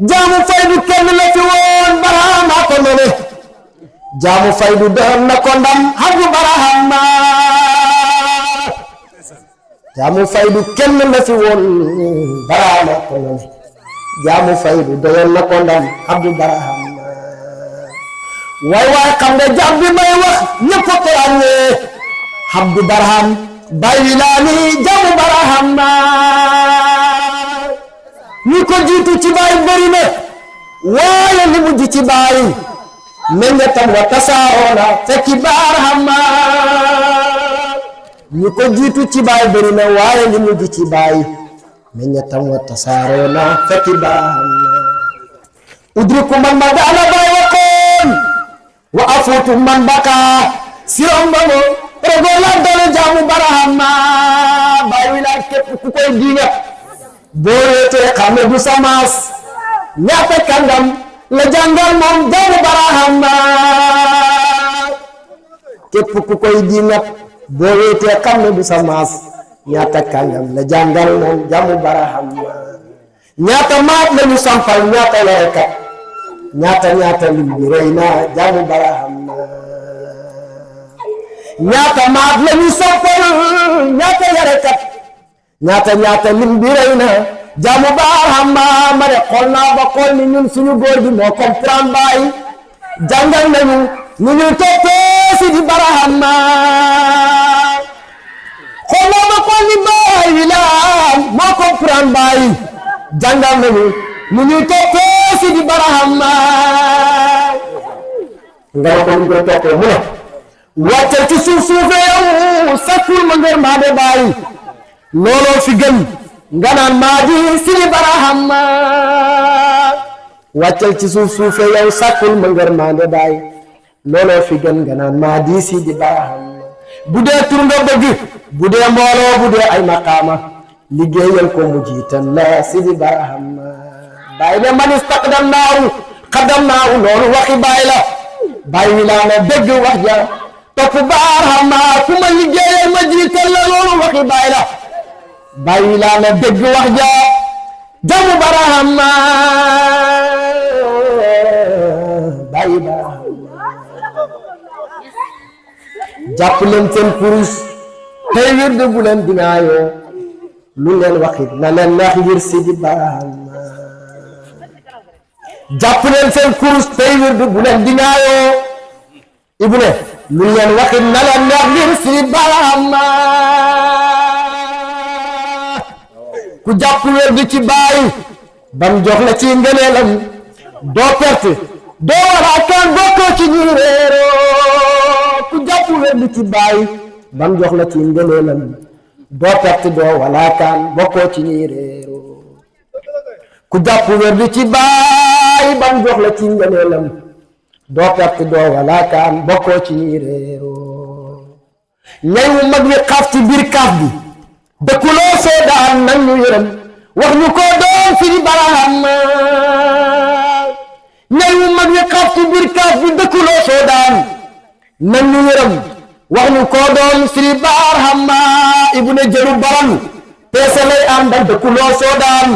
jaamu faydu kenn la fi woon Barhama ko none jaamu faydu doon na ko ndam Abdou Barhama jaamu faydu kenn la fi woon Barhama ko none jaamu faydu doon na ko ndam Abdou Barhama waay xam nga jaam bi may wax ñëpp ko ràññee Abdou Barham Baay Wilaani jaamu Barhama ñi ko jiitu ci baay bëri na waaye li mujj ci baay meññatam wa tasaaroo na fekki Barhama ñi ko jiitu ci baay bëri na waaye li mujj ci baay meññatam wa tasaaroo na fekki Barhama udriku man ma daana baay waxoon wa afuutu man baka sirom bamo rego la dale jaamu Barhama Baay Wilaani képp ku koy diinga boo reetee xam ne du samaas ñaata kàngam la jàngal moom jaamu Barhama képp ku koy diingat boo reetee xam ne du samaas ñaata kàngam la jàngal moom jaamu Barhama ñaata maat lañu sampal ñaata leekat ñaata lim bi rëy na jaamu Barhama ñaata maat lañu sampal ñaata yarekat ñaata lim bi rëy na jaamu Barhama ma de xool naa ba xool ni ñun suñu góor gi moo comprendre baay jàngal nañu ñu ñuy toppee si di Barhama xool naa ba xool ni Baay Wilaani moo comprendre baay jàngal nañu ñu ñuy toppee si di Barhama nga ko ñu koy toppee mu ne wàccal ci suufee yow sakkul ma ngir maa de baay looloo fi gën nga naan maa di Sidi Barhama wàccal ci suufee yow sakkul ma ngir maa de baay looloo fi gën nga naan maa di Sidi Barhama bu dee tur nga bëgg bu dee mbooloo bu dee ay maqaama liggéeyal ko mu jiital la Sidi Barhama baay ne man istaqdamnaahu qaddamnaahu loolu waxi baay la Baay Wilaani dégg wax ja topp Barhama ku ma liggéeyal ma jiital la loolu waxi baay la Baay Wilaani dégg wax ja jaamu Barhama Baay Barhama jàpp leen seen kurus tey wird bu leen dinaayoo lu leen waxit na leen neex ngir Sidi Barhama jàpp leen seen kurus tey wird bu leen dinaayoo ibne lu leen waxit na leen neex ngir Sidi Barhama ku jàpp wér di ci baay bam jox la ci ngëneelam doo perte doo waraakaan bokkoo ci ñi réeroo ku jàpp wér di ci baay bam jox la ci ngëneelam doo perte doo waraakaan bokkoo ci ñi réeroo ku jàpp wér di ci baay bam jox la ci ngëneelam doo perte doo waraakaan bokkoo ci ñi réeroo ñay wu mag wi xaaf ci biir kaaf bi dëkkuloo soo daan nañ ñu yërëm wax ñu ko doon Sidi Barhama ñay wu mag wi xaaf ci biir kaaf bi dëkkuloo soo daan nañ ñu yërëm wax ñu ko doon Sidi Barhama ibu ne jëru baran peese lay àndal dëkkuloo soo daan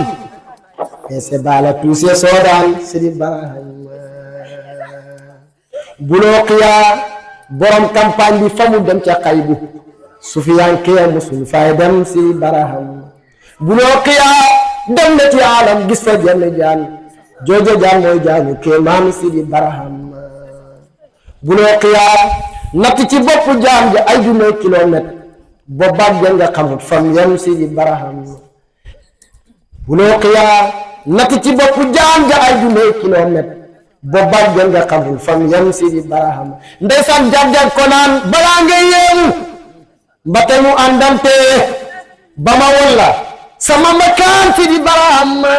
peese baala tuuse soo daan Sidi Barhama buloo xiyaa borom campagne bi fa mu dem ca xaybu Sufyaan kee musul fay dem Sidi Barhama buloo xiyaa dem na ci alam gis fa jenn jaan joojo jaan mooy jaanu kéemaan Sidi Barhama buloo xiyaa natt ci bopp jaan ja ay junne kilomètre bo bàgg nga xamut fam yem Sidi Barhama buloo xiyaa natt ci bopp jaan ja ay junne kilomètre bo bàgg nga xamut fam yem Sidi Barhama ndeysaan jaar ko naan balaa nga yeewu mbate mu àndante ba ma walla sama makaan Sidi Barhama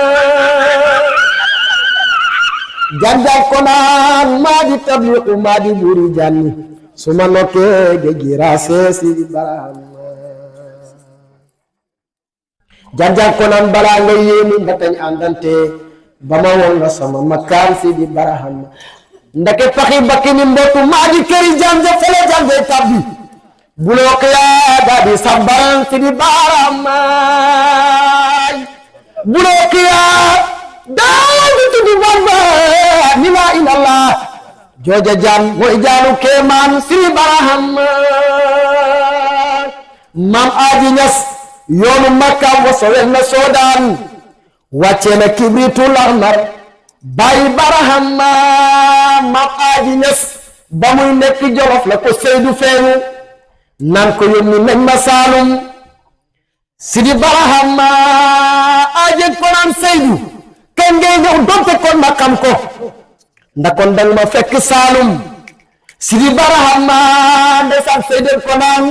janjal ko naan maa di tabliqu maa di buri janni su ma nokkee ge giraase Sidi Barhama janjal ko naan balaa nga yéemu mbate ñu àndante ba ma walla sama makaan Sidi Barhama ndake paxi bakki ni mbootu maa di këri janja fele janje tabbi buloo xiyaa daa di sambal Sidi Barhama buloo xiyaa daa di tudd jooja jaan mooy jaanu kéemaan Sëriñ Barahama maam Aaji Ñas yoonu Makka wasowel na soodaan wàccee na kibritul ahmar bàyyi Barahama maam Aaji Ñas ba muy nekk Jolof la ko Seydu feeñu naan ko yónni nañ ma Saalum Sidi Barahama aaje ko naan Seydu kañ ngay ñëw donte kon ma xam ko ndax kon dang ma fekk Saalum Sidi Barahama ndeysaan Seydu ko naan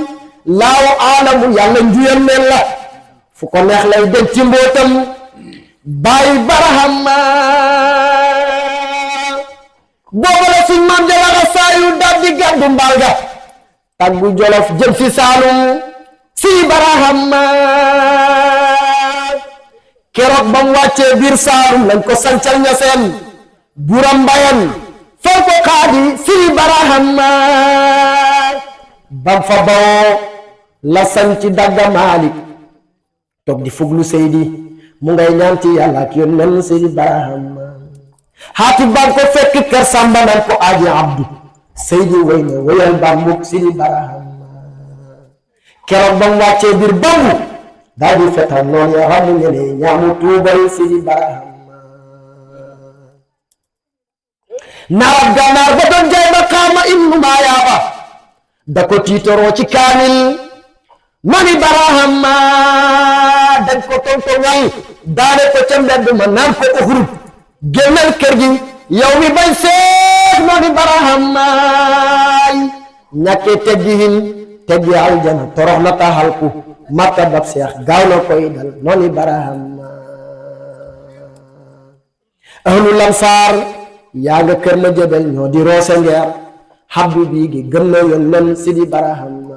laaw aalamu yàlla njuyal leen la fu ko neex lay dem ci mbootam bàyyi Barahama boobu la suñ maam jalaxa saayu daal di gàddu mbaal ga tàggu Jolof jëm si Saalum Sidi Barahama keroog ba mu wàccee biir Saalum lañ ko sancal Ñaseen buram Mbayen foo ko xaadi Sidi Barahama bam fa bawoo la sanci dagga Maalik toog di fuglu Seydi mu ngay ñaanti yàlla ak yoon mel Sidi Barahama xaati bam ko fekk kër Samba nan ko aaji Abdu Seydi way ne wayal bambuk Sidi Barahama keroog ba mu wàccee biir bambu daal di fetal noonu ya xam ne ñaamu tuubal Sidi Barahama naarab gànnaar ba doon jaay maqaama ibnu Maayaaba da ko tiitoroo ci kaamil mani Barahama dañ ko tontongal daane ko ca mbedd ma naan ko uxrut génnal kër gi yow mi bañ seet mani Barahama ñàkkee teggihin teggi aljana torox na taxal ku makka bab seex gaaw na koy dal nooni Barahama ahlu lamsaar yaa nga kër ma jëbel ñoo di roose ngeer habdu biigi gëm na yoon nen Sidi Barahama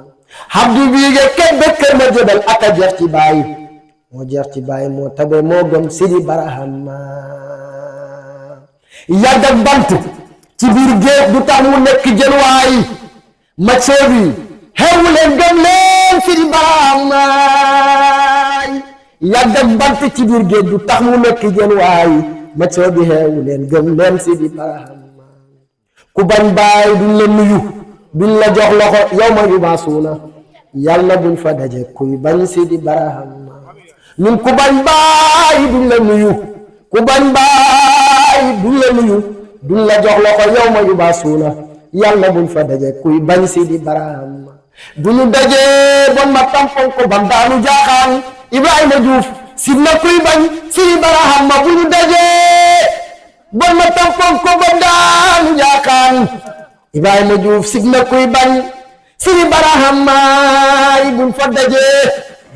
habdu biigi kebbe kër ma jëbel aka jeex ci bàyyi moo jeex ci bàyyi moo tabe moo gëm Sidi Barahama yàgg ak bant ci biir géej du tax mu nekk jën waay ma soobi xewu leen gëm leen Sidi Barahama yàgg ak bant ci biir géej du tax mu nekk jën waay ma soobi xewu leen gëm leen Sidi Barahama ku bañ baay duñ la nuyu duñ la jox loxo yow ma yubaasuuna yàlla buñ fa daje kuy bañ Sidi Barahama ñun ku bañ baay duñ la nuyu ku bañ baay duñ la nuyu duñ la jox loxo yow ma yubaasuuna yàlla buñ fa daje kuy bañ Sidi Barahama duñu daje bon ma tampon ko bam daanu jaaxaan Ibrahima Diouf si na kuy bañ Sidi Barahama bu ñu daje bon ma tampon ko bam daanu jaaxaan Ibrahima Diouf si na kuy bañ Sidi Barahama buñ fa daje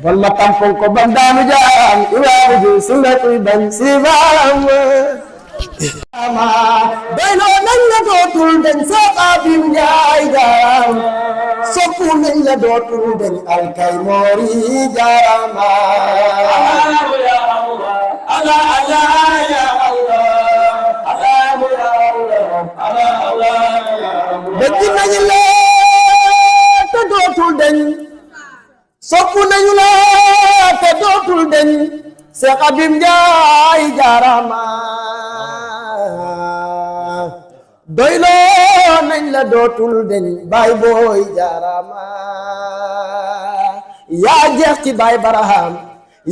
bon ma tampon ko bam daanu jaaxaan Ibrahima Diouf si na kuy bañ Sidi Barahama doyloo nañ la dootul dañ Seex Abib Njaay jaaraama soppu nañ la dootul dañ alkay moori jaaraama ya Allah Allah Allah ya Allah Allah ya Allah Allah dëgg nañu la te dootul dañ soppu nañu la te dootul dañ Seex Abib Njaay jaaraama doyloo nañ la dootul deñ baay booy jaarama yaa jeex ci baay Baraham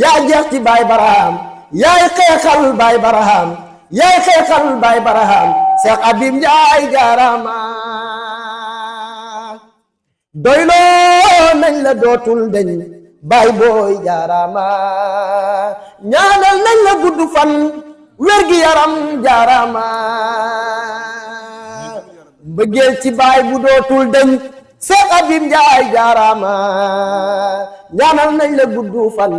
yaa jeex ci baay Baraham yaay xeexal baay Baraham yaay xeexal baay Baraham Seex Abib Njaay jaarama doyloo nañ la dootul deñ baay booy jaarama ñaanal nañ la gudd fan wér gi yaram jaarama mbëggeel ci baay bu dootul deñ Seex Abib Njaay jaarama ñaanal nañ la gudd fan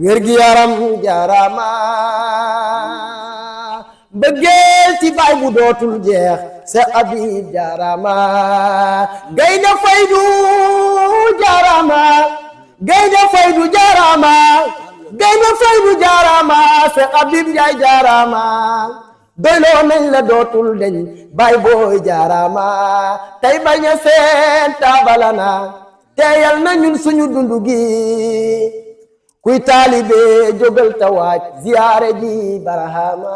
wér gi yaram jaarama mbëggeel ci baay bu dootul jeex Seex Abib jaarama gaynde faydu jaarama gaynde faydu jaarama gaynde faydu jaarama Seex Abib Njaay jaarama doyloo nañ la dootul deñ baay booy jaarama tey bañ a seen taabalana teeyal na ñun suñu dundu gi kuy taalibe jógal tawaaj ziyaare ji Barahama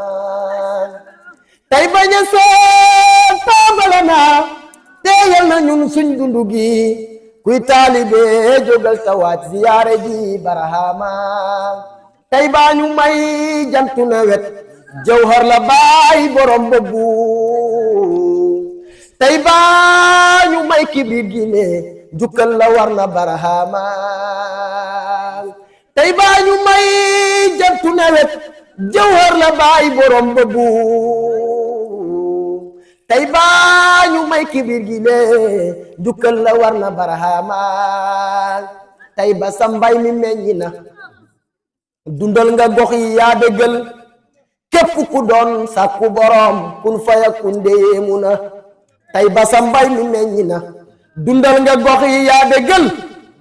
tey bañ a seen taabala na teeyal na ñun suñ dundu gi kuy taalibe jógal tawaat ziyaare ji barahama tey baa ñu may jantu nawet jawhar la baay borom bëggu tey baa ñu may kibir gi ne jukkal la war na barahama tey baa ñu may jantu nawet jawhar la baay borom bëggu tey baa ñu may kibir gi ne jukkal la war na barahama tey ba sa mbay mi meññi na dundal nga gox yi yaa dëggal képp ku doon sàkku borom kun fayakun déemu na tey ba sa mbay mi meññi na dundal nga gox yi yaa dëggal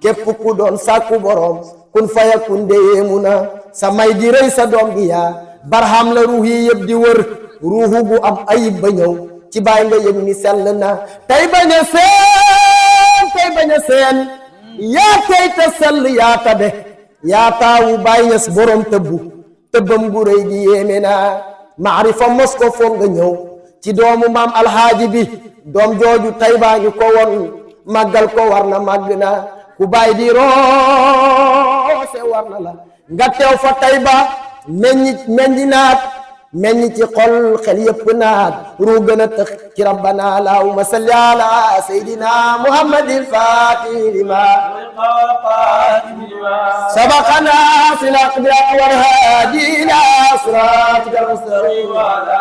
képp ku doon sàkku borom kun fayakun déemu na sa may di rëy sa doom gi yaa barham la ruux yi yëpp di wër ruuxu bu am ayib ba ñëw ci baay nga yëg ni sell na tey bañ a seen yaa tey te sell yaa tabe yaa taawu Baay Ñas borom tëbbam gu rëy gi yéeme na maarifa mos ko foog nga ñëw ci doomu maam alhaaji bi doom jooju tey baa ñu ko won màggal ko war na màgg na ku baay di roose war na la nga teew fa tey ba meññi naat meññ ci xol xel yëpp naat ru gën a tëx ci rabbana allahumma salli ala sayyidina muhammadil fatih lima sabaqana fil aqdar wal hadi ila siratikal mustaqim wa ala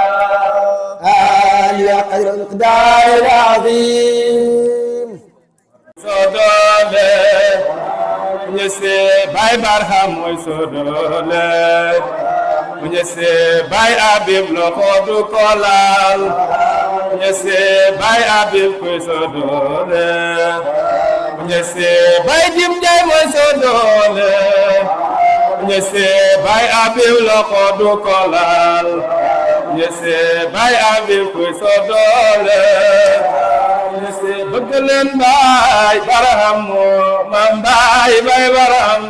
alihi qadra miqdaril azim sodole ñese Baay Barham mooy sodole ñese Baay Abib loxo du ko laal ñese Baay Abib koy sodole ñese Baay Jim Njaay mooy sodole ñese Baay Abib loxo du ko laal ñese Baay Abib koy sodole ñese bëgg leen Baay Barham maam Baay Barham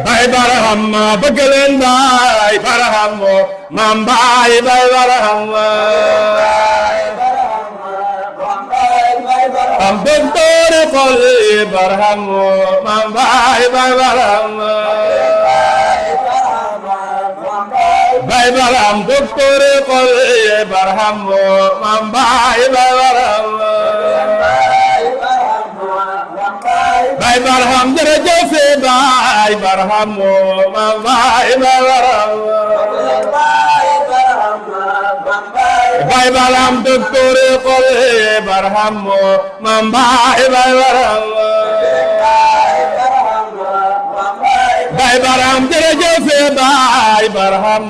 Baay Barham bëgg leen Baay Barham maam Baay Barham am docteur xol Barham maam Baay Barham Baay Barham docteur xol Barham maam Baay Barham Baay Barham jërëjëf Baay Barham maam Baay Barham Baay Barham docteur xol Barham maam Baay Barham Baay Barham jërëjëf Baay Barham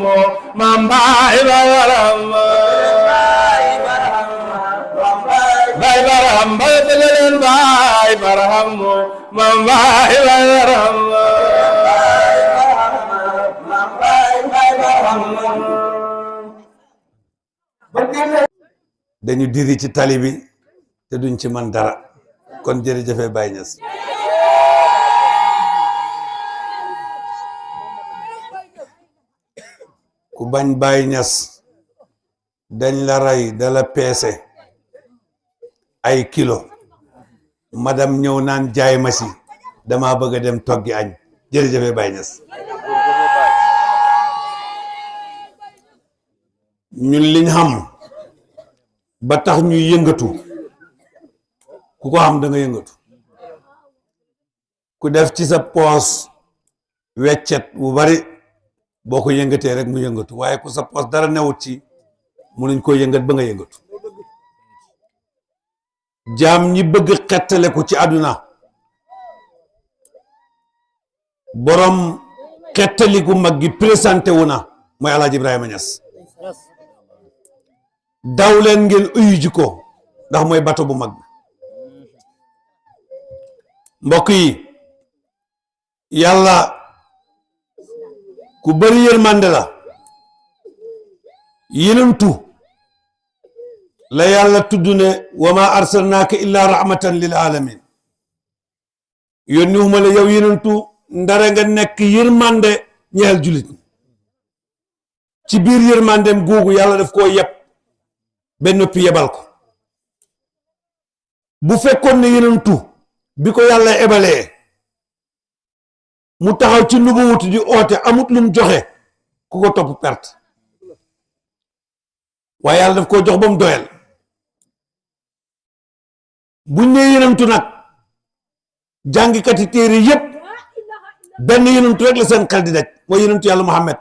maam Baay Barham Baay Barham bëgg leen Baay Barham maam Baay Barham dañu diri ci tali bi te duñ ci man dara kon jërëjëf Baay Ñas ku bañ Baay Ñas dañ la rey dala peese ay kilo madame ñëw naan jaay ma si dama bëgg a dem toggi añ jërëjëf Baay Ñas ñun liñ xam ba tax ñuy yëngatu ku ko xam da nga yëngatu ku def ci sa poos weccet bu bari boo ko yëngatee rek mu yëngatu waaye ku sa poos dara newut ci munuñ ko yëngat ba nga yëngatu jaam ñi bëgg xettale ko ci àdduna borom xettaliku mag gi présenté wu na mooy Alaaji Ibrahima Ñas daw leen ngeen uyu ji ko ndax mooy bato bu mag mbokk yi yàlla ku bari yërmande la yenentu la yàlla tudd ne wa ma arsalnaaka illa rahmatan lil alamin yónni huma la yow yenentu ndara nga nekk yërmande ñeel julit ci biir yërmandem googu yàlla daf koo yeb ba noppi yebal ko bu fekkoon ne yenentu bi ko yàlla ebalee mu taxaw ci nubuwut di oote amut lum joxe ku ko topp perte waaye yàlla daf koo jox ba mu doyal buñ nee yenentu nag jàngikati téere yépp benn yenentu rek la seen xel di daj mooy yenentu yàlla Muhammad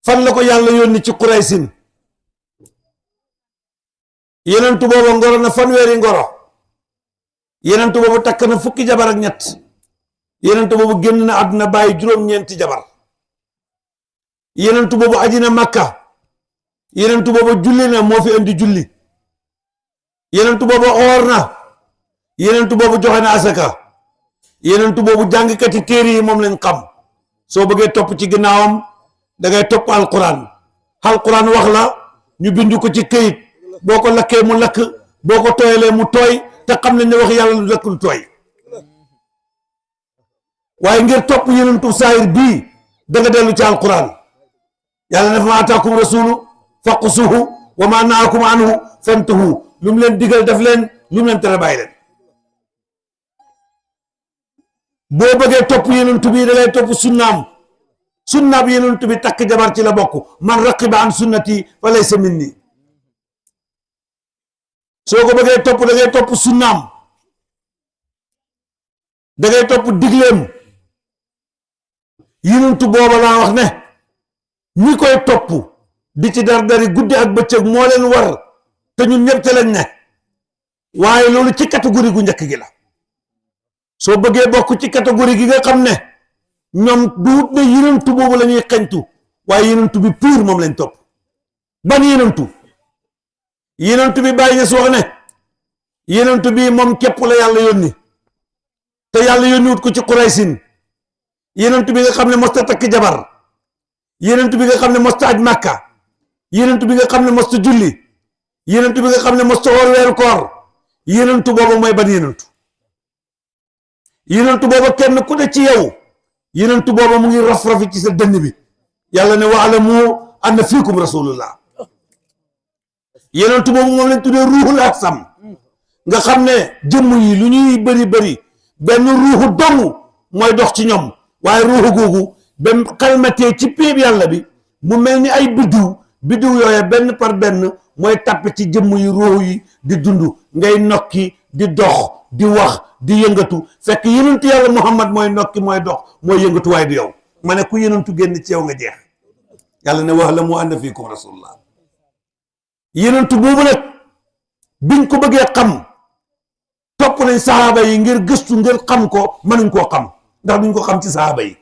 fan la ko yàlla yónni ci Quraysin yenentu booba ngoro na fanweeri ngoro yenentu boobu takk na fukki jabar ak ñett yenentu boobu génn na àdduna bàyyi juróom-ñeenti jabar yenentu boobu aji na Makka yenentu boobu julli na moo fi indi julli yenentu boobu oor na yenentu boobu joxe na asaka yenentu boobu jàngkati téere yi moom lañ xam soo bëggee topp ci ginnaawam da ngay topp alquran wax la ñu bind ko ci këyit boo ko lakkee mu lakk boo ko tooyalee mu tooy te xam nañ ne wax yàlla lu lakk lu tooy waaye ngir topp yenentu saayir bii da nga dellu ci alquran yàlla ne fa ma ataakum rasulu faqusuhu wa ma naakum anhu fantahu lu mu leen digal def leen lu mu leen tere bàyyi leen boo bëggee topp yenentu bi da ngay topp sunnaam yenentu bi takk jabar ci la bokk man raqiba an sunnati fa laysa minni soo ko bëggee topp da ngay topp sunnaam da ngay topp digleem yenentu booba laa wax ne ñi koy topp di ci dar-dari guddi ak bëccëg moo leen war te ñun ñëpp te lañ ne waaye loolu ci catégorie gu njëkk gi la soo bëggee bokk ci catégorie gi nga xam ne ñoom duut ne yenentu boobu la ñuy xeñtu waaye yenentu bi pur moom lañ topp ban yenentu bi bàyyi nga si wax ne yenentu bi moom képp la yàlla yónni te yàlla yónniwut ko ci Quraysin yenentu bi nga xam ne mosta takk jabar yenentu bi nga xam ne mosta aj Makka yenentu bi nga xam ne mosta julli yenentu bi nga xam ne mosta woor weeru koor yenentu boobu mooy ban yenentu boobu kenn ku ne ci yow yenentu boobu mu ngi raf-rafi ci sa dënn bi yàlla ne wa'lamu anna fiikum rasulullah yenentu boobu moom lañ tuddee ruuxul aksam nga xam ne jëmm yi lu ñuy bëri benn ruuxu dong mooy dox ci ñoom waaye ruuxu googu ba xalmatee ci péeb yàlla bi mu mel ni ay biddiw yooye benn par benn mooy tàppe ci jëmm yi ruuxu yi di dund ngay nokki di dox di wax di yëngatu fekk yenentu yàlla Muhammad mooy nokki mooy dox mooy yëngatu waaye du yow ma ne ku yenentu génn ci yow nga jeex yàlla ne wa'lamu anna fiikum rasulullah yenentu boobu nag biñ ko bëggee xam topp nañ sahaaba yi ngir gëstu ngir xam ko mënuñ koo xam ndax duñ ko xam ci sahaaba yi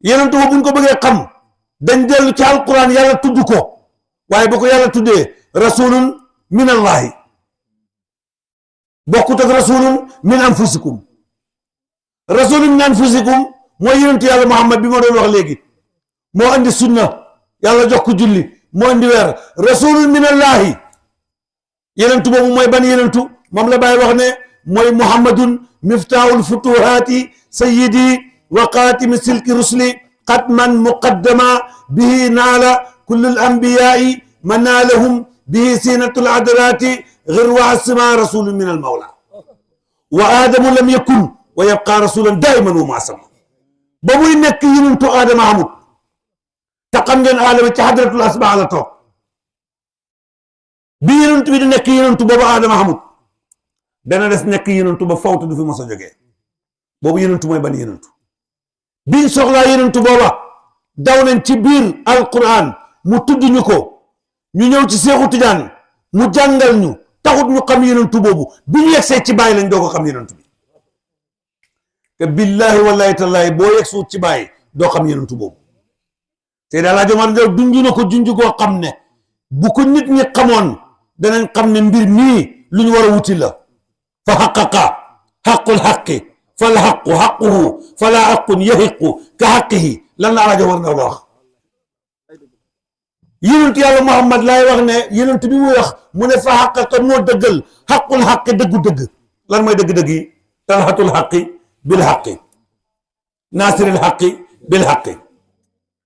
yenentu boobu buñ ko bëggee xam dañ dellu ci alquran yàlla tudd ko waaye ba ko yàlla tuddee rasulun min allahi bokkut ak rasulun min anfusikum mooy yenentu yàlla Muhammad bi ma doon wax léegi moo andi sunna yàlla jox ko julli moo indi weer rasulun min allahi yenentu boobu mooy ban yenentu moom la Baay wax ne mooy muhammadun miftaahul futuhaati sayyidi wa qaatimi silki rusli xatman muqaddama bihi naala kullul anbiyaai manaalahum bihi sinatul adraati girwa asma rasulun min al mawla wa aadamu lam yakun wa yabqa rasulan daiman wa maasama ba muy nekk yenentu aadama amut te xam ngeen aadama ci hadratul asmaa la toog bi yenentu bi di nekk yenentu boobu aadama xamut dana des nekk yenentu ba fawtu du fi mos a jógee boobu yenentu mooy ban yenentu biñ soxlaa yenentu booba daw nañ ci biir alquran mu tudd ñu ko ñu ñëw ci Seexu Tijaan mu jàngal ñu taxut ñu xam yenentu boobu bi ñu yegsee ci bàyyi lañ doo ko xam yenentu bi te billahi wallahi tallahi boo yegsuut ci bàyyi doo xam yenentu boobu te daal laa jomar da dunju na ko junj koo xam ne bu ko nit ñi xamoon danañ xam ne mbir mii lu ñu war a wuti la fa xaqaqa xaqul xaqi fal xaqu xaquhu fala aqun yaxiqu ka xaqihi lan la rajo war na la wax yonent yàlla Muhammad laay wax ne yonent bi muy wax mu ne fa xaqaqa moo dëggal xaqul xaqi dëggu-dëgg lan mooy dëgg-dëgg yi talxatul xaqi bil xaqi naasiril xaqi bil xaqi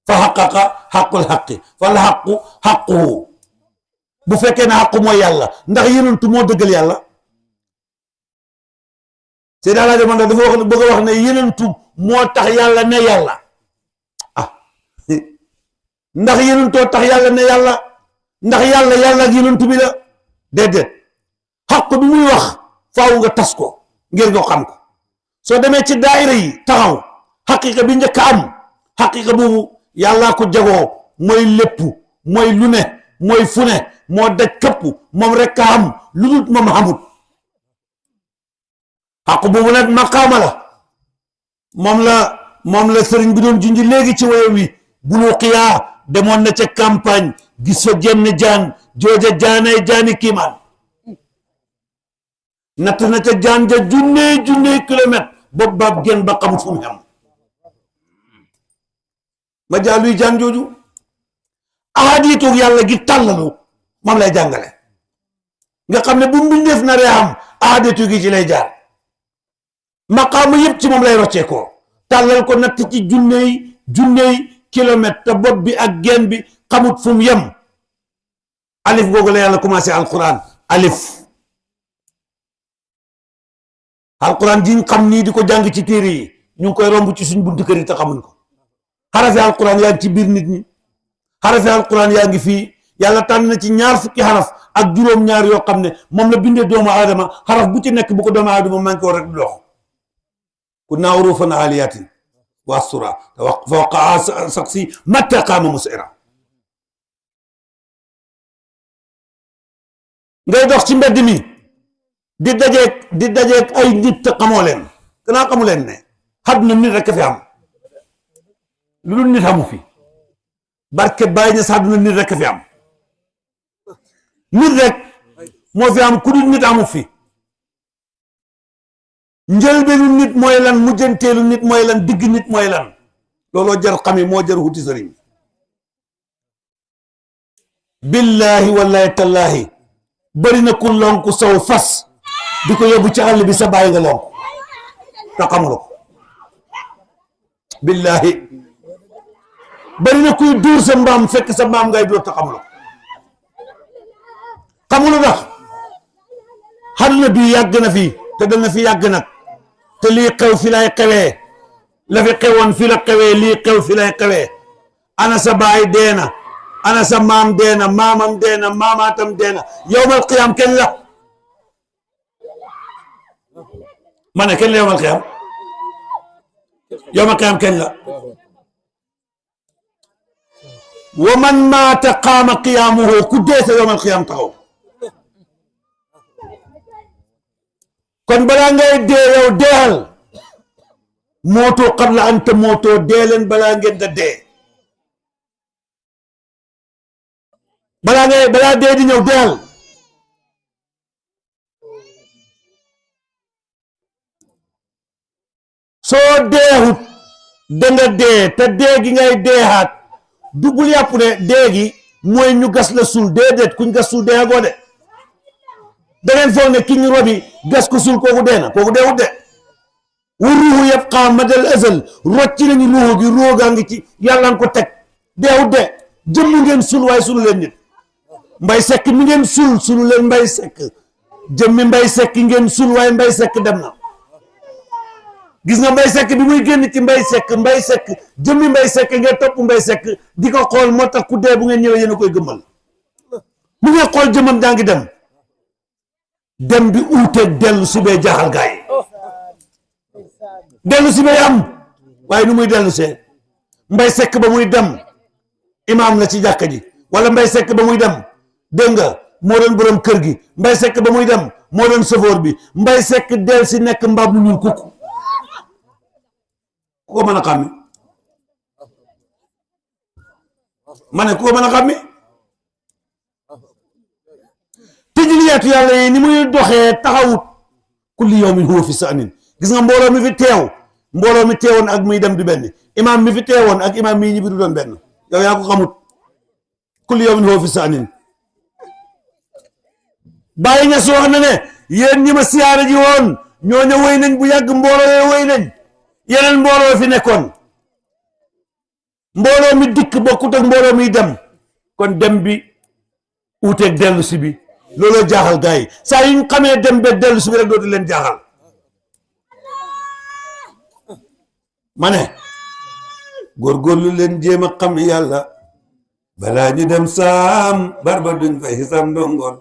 fa xaqaqa xaqul xaqi fal xaqu xaquhu bu fekkee ne xaqu mooy yàlla ndax yenentu moo dëggal yàlla Seydi Alaaji Maalik dafa wax bëgg a wax ne yenentu moo tax yàlla ne yàlla ah ndax yenentoo tax yàlla ne yàlla ndax yàlla ak yenentu bi la déedéet xaq bi muy wax faaw nga tas ko ngir nga xam ko soo demee ci daayira yi taxaw xaqiqa bi njëkk a am xaqiqa boobu yàllaa ko jagoo mooy lépp mooy lu ne mooy fu ne moo daj këpp moom rek a am lu dul moom xamut xaq boobu nag maqaama la moom la sëriñ bi doon junj léegi ci waye wi bulu xiyaa demoon na ca campagne gis fa jenn jaan jooja jaanay jaani kiimaan natt na ca jaan ja junney kilomètre boobu baab gen ba xamut fu mu xam ma jaaluy jaan jooju ahadiitoog yàlla gi tàllalu moom lay jàngale nga xam ne bu mbindeef na ree am ahadiitu gi ci lay jaar maqaama yëpp ci moom lay roccee ko tàllal ko natt ci junney kilomètre te bopp bi ak gen bi xamut fu mu yem alif googu la yàlla commencé alquran alif alquran jiñ xam nii di ko jàng ci téere yi ñu ngi koy romb ci suñ buntu kër yi te xamuñ ko xarafi alquran yaa ngi ci biir nit ñi xarafi alquran yaa ngi fii yàlla tànn na ci ñaar fukki xaraf ak juróom-ñaar yoo xam ne moom la bindee doomu aadama xaraf bu ci nekk bu ko doomu aadama manqué war rek du dox ku naa urufan aliyatin wa sura te wax fawqa saksi matta qaama musira ngay dox ci mbedd mi di dajeeg ay nit te xamoo leen kanaa xamu leen ne àdduna nit rek fi am lu dul nit amu fi barke bàyyi na sa àdduna nit rek fi am nit rek moo fi am ku dul nit amu fi njëlbeenu nit mooy lan mujjanteelu nit mooy lan digg nit mooy lan looloo jar xami moo jar wuti sëriñ billahi wallahi tallahi bari na ku lonku saw fas di ko yóbbu ci àll bi sa bàyyi nga lonku te xamuloo ko billahi bari na kuy dóor sa mbaam fekk sa mbaam ngay dóor te xamuloo xamulu ndax àdduna bi yàgg na fi te dana fi yàgg nag te lii xew fi lay xewee la fi xewoon fi la xewee lii xew fi lay xewee ana sa baay deena ana sa maam deena maamam deena maamaatam deena yowmal qiyaam kenn la ma ne kenn la yowmal qiyaam kenn la wa man maata qaama qiyaamuhu ku dee sa yowmal qiyaam taxaw kon balaa ngay dee yow deexal mootoo qabla an tamuutoo dee leen balaa ngeen da dee balaa dee di ñëw deexal soo deexut danga dee te dee gi ngay deexaat dubul yàpp ne dee gi mooy ñu gas la suul déedéet kuñ gas suul deexagoo de da ngeen foog ne ki ñu robi gas ko suul kooku dee na kooku deewut de wa ruuxu yabqa madal azal rocci nañu ruuxu gi ruuxu gaa ngi ci yàlla nga ko teg deewut de jëmm ngeen suul waaye sulu leen nit mbay sekk mi ngeen suul sulu leen mbay sekk jëmmi mbay sekk ngeen suul waaye mbay sekk dem na gis nga mbay sekk bi muy génn ci mbay sekk jëmmi mbay sekk ngeen topp mbay sekk di ko xool moo tax ku dee bu ngeen ñëwee yéen a koy gëmmal mu ngeen xool jëmmam daa ngi dem bi uuteeg dellu si bee jaaxal gaa yi dellu si bee am waaye nu muy dellu see mbay sekk ba muy dem imaam la ci jàkka ji wala mbay sekk ba muy dem dégg nga moo doon borom kër gi mbay sekk ba muy dem moo doon sëfoor bi mbay sekk del si nekk mbaam mu ñuul kukk ku ko mën a xàmmi ma ne ku ko mën a xàmmi tijliyaatu yàlla yi ni muy doxee taxawut kulli yawmin huwa fi sa'nin gis nga mbooloo mi fi teew mbooloo mi teewoon ak muy dem du benn imaam mi fi teewoon ak imaam mii ñibbi du doon benn yow yaa ko xamut kulli yawmin huwa fi sa'nin bàyyi nga soo xam ne yéen ñi ma siyaare ji woon ñooñu wéy nañ bu yàgg mbooloo yooyu wéy nañ yeneen mbooloo fi nekkoon mbooloo mi dikk bokkut ak mbooloo mi dem kon dem bi uuteeg dellu si bi looloo jaaxal gars yi saa yu ñu xamee dem be dellu si bi rek dootu leen jaaxal ma ne góorgóorlu leen jéem a xam yàlla balaa ñu dem saam barba duñ fay xisaam ndongool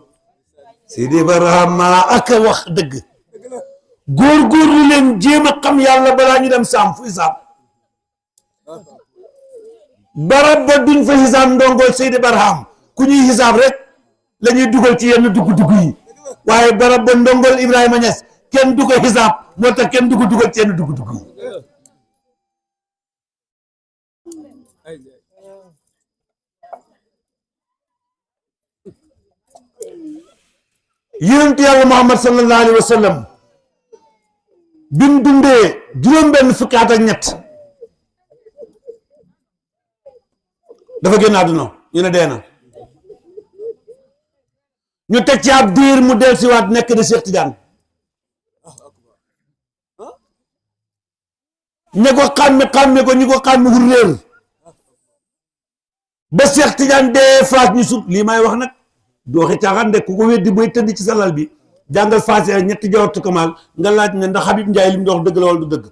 Sidi Barhama ak a wax dëgg góorgóorlu leen jéem a xam yàlla balaa ñu dem saam fu xisaam barab ba duñ fa xisaab ndongool Seydi Barham ku ñuy xisaab rek la ñuy dugal ci yenn dugg-dugg yi waaye barab ba ndongool Ibrahima Niass kenn du ko xisaab moo tax kenn du ko dugal ci yenn dugg-dugg yi yonent yàlla Muhammad sallallahu alayhi wa sallam bi mu dundee juróom-benn fukki at ak ñett dafa génn àdduna ñu ne dee na ñu teg ci ab diir mu dellusiwaat nekk di Cheikh Tidiane ña ko xàmme ko ñi ko xàmme wul réer ba Cheikh Tidiane dee faas ñu sut lii may wax nag dooxi caaxaan de ku ko weddi booy tëdd ci sa lal bi jàngal faase ñetti jawatu kamal nga laaj ne ndax Habib Ndiaye li mu wax dëgg la wala du dëgg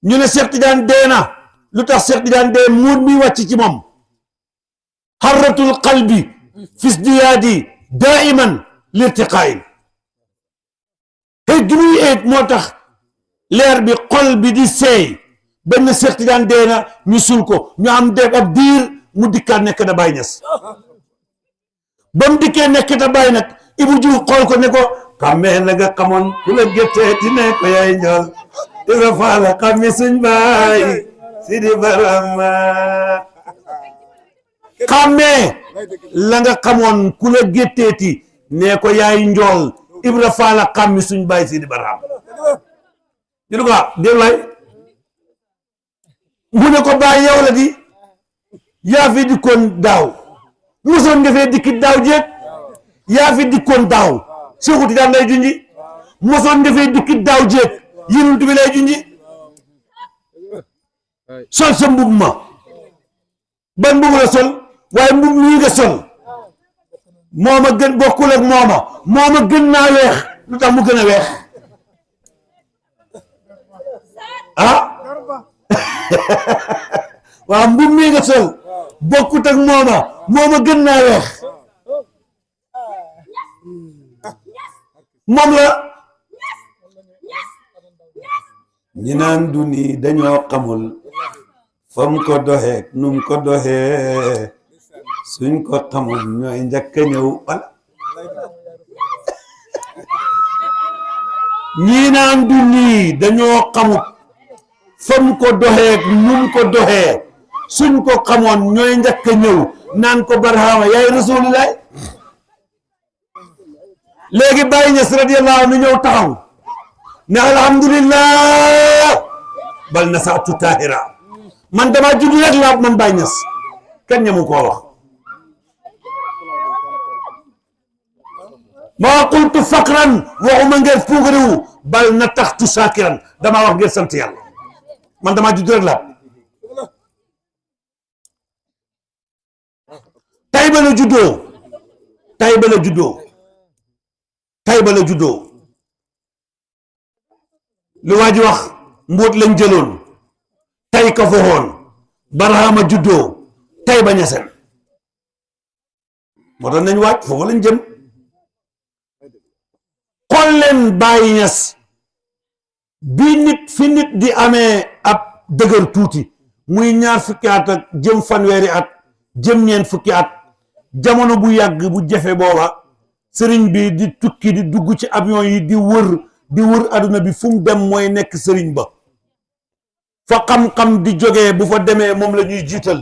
ñu ne Cheikh Tidiane dee na lu tax Cheikh Tidiane dee muut mi wàcc ci moom xarratul qalbi fis diyaadi daiman lirtiqaayin xëy gi muy eeg moo tax leer bi xol bi di seey benn Cheikh Tidiane dee na ñu sul ko ñu am def ab diir mu dikkaat nekk da Baay Ñas ba mu dikkee nekk da Baay nag Ibou Diouf xool ko ne ko xammee na nga xamoon ku la géttee ti ne ko yaay njool Ibra Faal xammi suñ baay Sidi Barhama xammee la nga xamoon ku la gétteeti ne ko yaay njool Ibra Faal xammi suñ baay Sidi Barhama ñu ne ko déw lay mu ne ko baay yow la di yaa fi dikkoon daaw mosoon nga fee dikki daaw jéeg yaa fi dikkoon daaw Seexu Tijaan lay junji mosoon nga fee dikki daaw jéeg Yonent bi lay junji sol sa mbub ma ban mbub la sol waaye mbub mii nga sol mooma gën bokkul ak mooma gën naa weex lu tax mu gën a weex ah waaw mbub mii nga sol bokkut ak mooma gën naa weex moom la ñi naan du nii dañoo xamul fam ko doxee num ko doxee suñ ko xamul ñooy njëkk a ñëw wala ñi naan du nii dañoo xamut fam ko doxee num ko doxee suñ ko xamoon ñooy njëkk a ñëw naan ko Barhama yaay rasulillah léegi Baye Niass radiyallahu anhu ñëw taxaw ne alhamdulillah bal na saatu tahira man dama judd rek laa man Baye Niass kenn ñamu koo wax ma qultu faqran waxuma ngeen puugarewu bal na taxtu sakiran dama wax ngeen sant yàlla man dama judd rek laa Tayba la juddoo Tayba la juddoo Tayba la juddoo lu waa ji wax mbóot lañ jëloon tay ka foxoon Barhama juddoo Tayba Ñaseen moo tax nañ waaj foofu lañ jëm xool leen Baye Niass bi nit fi nit di amee ab dëgër tuuti muy ñaar fukki at ak jëm fanweeri at jëm ñeent fukki at jamono bu yàgg bu jafe booba sëriñ bi di tukki di dugg ci avion yi di wër aduna bi fu mu dem mooy nekk sëriñ ba fa xam-xam di jógee bu fa demee moom la ñuy jiital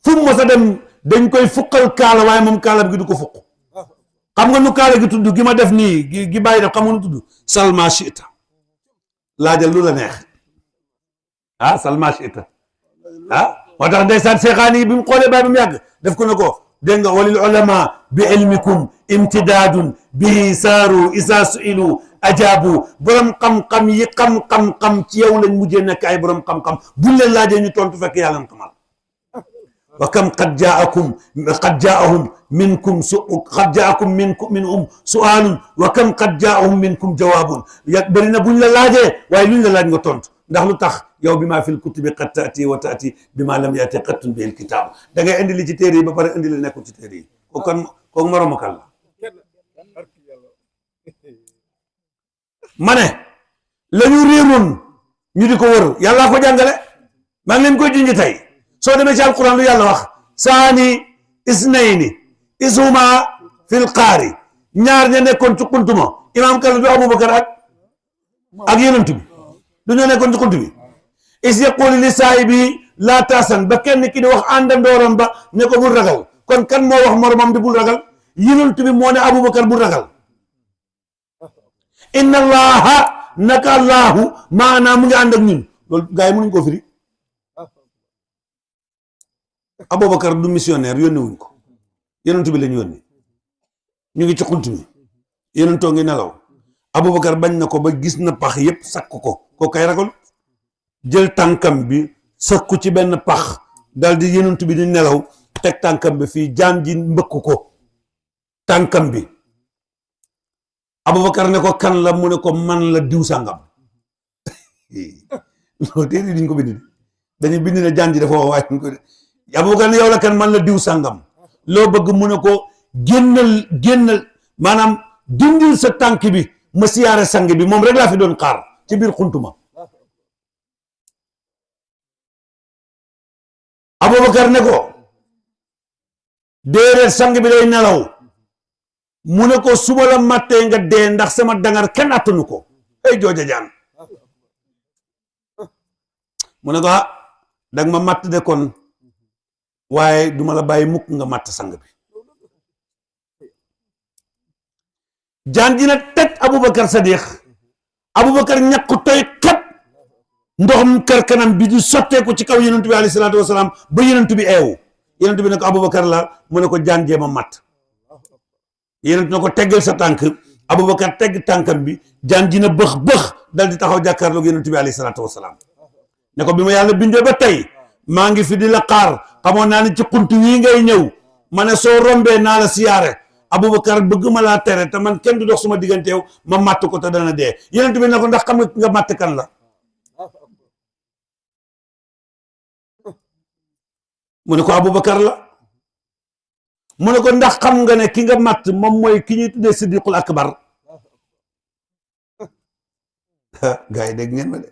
fu mu mës a dem dañ koy fukkal kaala waaye moom kaala gi du ko fukk xam nga nu kaala gi tudd gi ma def nii gi bàyyi def xam nga nu tudd salma chita laajal lu la neex salma chita moo tax ndeysaan seexaan yi bi mu xoolee baay ba mu yàgg def ko ne ko dégg nga walil ulama bi ilmikum imtidaadun bihi saaru isa suilu ajaabu borom xam-xam yi xam-xam ci yow lañ mujjee nekk ay borom xam-xam buñ leen laajee ñu tontu fekk yàlla na xamal wa kam qad jaahum minkum minhum su'aalun wa kam qad jaahum minkum jawaabun bëri na buñ la laajee waaye luñ la laaj nga tontu ndax lu tax yow bi maa fil kutubi qad taati wa taati bi maa lam yaati qattun bil kitaab da ngay indi li ci téere yi ba pare indi li nekkul ci téere yi kooku moromu kan la ma ne la ñu réeroon ñu di ko wër yàllaa ko jàngale maa ngi leen koy junj tey soo demee ci alquran lu yàlla wax saani isnayni ishuma fil qaari ñaar ña nekkoon ci xuntuma imaam kan du Abubakar ak yonent bi du ñoo nekkoon ci xunt bi is yaqulu li saahibi laa taasan ba kenn ki di wax àndandooram ba ne ko bul ragal kon kan moo wax moromam bi bul ragal yonent bi moo ne Abubakar bul ragal inna allaha naka allahu maanaam mu ngi ànd ak ñun loolu gars yi mënuñ koo firi Abubakar du missionnaire yónni wuñ ko yonent bi lañ yónni ñu ngi ci xunt mi yonentoo ngi nelaw Abubakar bañ na ko ba gis na pax yépp sakk ko kay ragal jël tànkam bi sakku ci benn pax dal di yonent bi di nelaw teg tànkam bi fii jaan ji mbëkk ko tànkam bi Abubakar ne ko kan la mu ne ko man la diw sàngam loolu téere diñ ko bind dañu bind ne jaan ji dafa wax waaye ko Abubakar ne yow la kan man la diw sàngam loo bëgg mu ne ko génnal maanaam dindil sa tànk bi ma siyaare sang bi moom rek laa fi doon xaar ci biir xuntuma Abubakar ne ko déedéet sang bi day nelaw mu ne ko suba la mattee nga dee ndax sama dangar kenn attanu ko ay jooja jaan mu ne ko dag ma matt de kon waaye duma la bàyyi mukk nga matt sang bi jaan dina teg Abubakar Sadiq Abubakar ñàkk toy xet ndoxum kër kanam bi di sotteeku ci kaw yonent bi alayhi salaatu wasalaam ba yonent bi eewu yonent bi ne ko Abubakar la mu ne ko jaan jéema matt yonent na ko teggal sa tànk Abubakar tegg tànkam bi jaan dina bëx dal di taxaw jàkkaarloog yonent bi alayhi salaatu wasalaam ne ko bi ma yàlla bindee ba tey maa ngi fi di la xaar xamoon naa ne ci xunt wii ngay ñëw ma ne soo rombee naa la siyaare Abubakar bëgg ma laa tere te man kenn du dox suma digganteew ma matt ko te dana dee yonent bi ne ko ndax xam nga matt kan la mu ne ko Abubakar la mu ne ko ndax xam nga ne ki nga matt moom mooy ki ñuy tuddee Siddiqul Akbar gars yi dégg ngeen ma de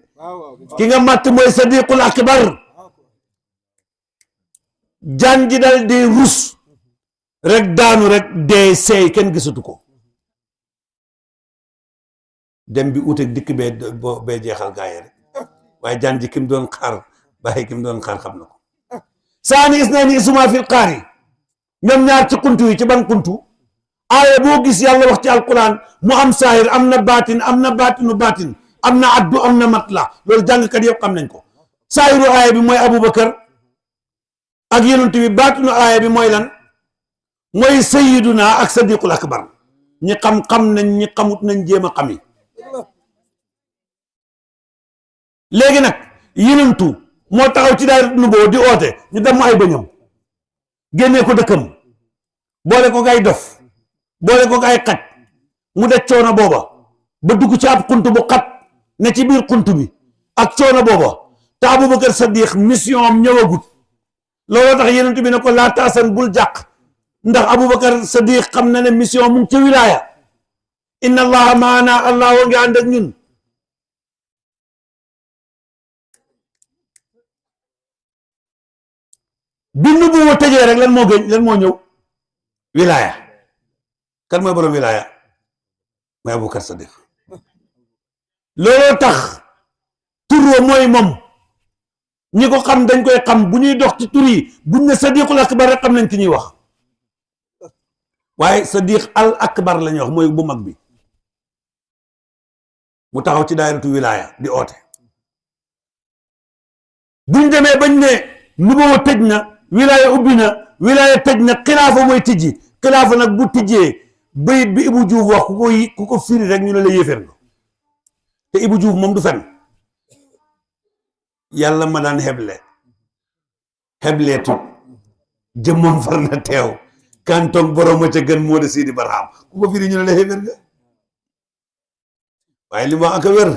ki nga matt mooy Siddiqul Akbar jaan ji dal di rus rek daanu rek dee seey kenn gisatu ko dem bi uteeg dikk bee jeexal gaa yi rek waaye jaan ji kim doon xaar bàyyi kim doon xaar xam na ko saani isnaani isuma fil qaari ñoom ñaar ci kuntu yi ci ban kuntu aaya boo gis yàlla wax ci alquran mu am saahir am na baatin am na baatinu baatin am na addu am na matla loolu jàngkat yëpp xam nañ ko saahiru aaya bi mooy Abubakar ak yonent bi baatinu aaya bi mooy lan mooy sayyiduna ak Sadiqul Akbar ñi xam nañ ñi xamut nañ jéem a xami léegi nag yonentu moo taxaw ci daay nuboo di oote ñu dem ay bëñam génnee ko dëkkam boole ko ay dof boole ko ay xaj mu def coono booba ba dugg ci ab xunt bu xat ne ci biir xunt bi ak coono booba te Abubakar Sadiq mission am ñëwagut looloo tax yonent bi ne ko laa taasan bul jàq ndax Abubakar Sadiq xam na ne mission mu ngi ca wilaaya inna allaha maana allah wa ngi ànd ak ñun bindu bu ma tëjee rek lan moo ñëw wilaaya kan mooy borom wilaaya mooy Abubakar Sadiq looloo tax tur wa mooy moom ñi ko xam dañ koy xam bu ñuy dox ci tur yi buñ ne Sadiqul Akbar rek xam nañ ki ñuy wax waaye Sadiq al Akbar la ñuy wax mooy bu mag bi mu taxaw ci daayiratu wilaaya di oote buñ demee bañ ne nuboo tëj na wilaaya ubbi na wilaya tëj na xilaafa mooy tijji xilaafa nag bu tijjee bayit bi Ibou Diouf wax ku ko firi rek ñu ne la yéeféer nga te Ibou Diouf moom du fen yàlla ma daan xebleetut jëmmam far na teew kantoog borom a ca gën moo de Sidi Barham ku ko firi ñu ne la yéeféer nga waaye li mu wax ak a wér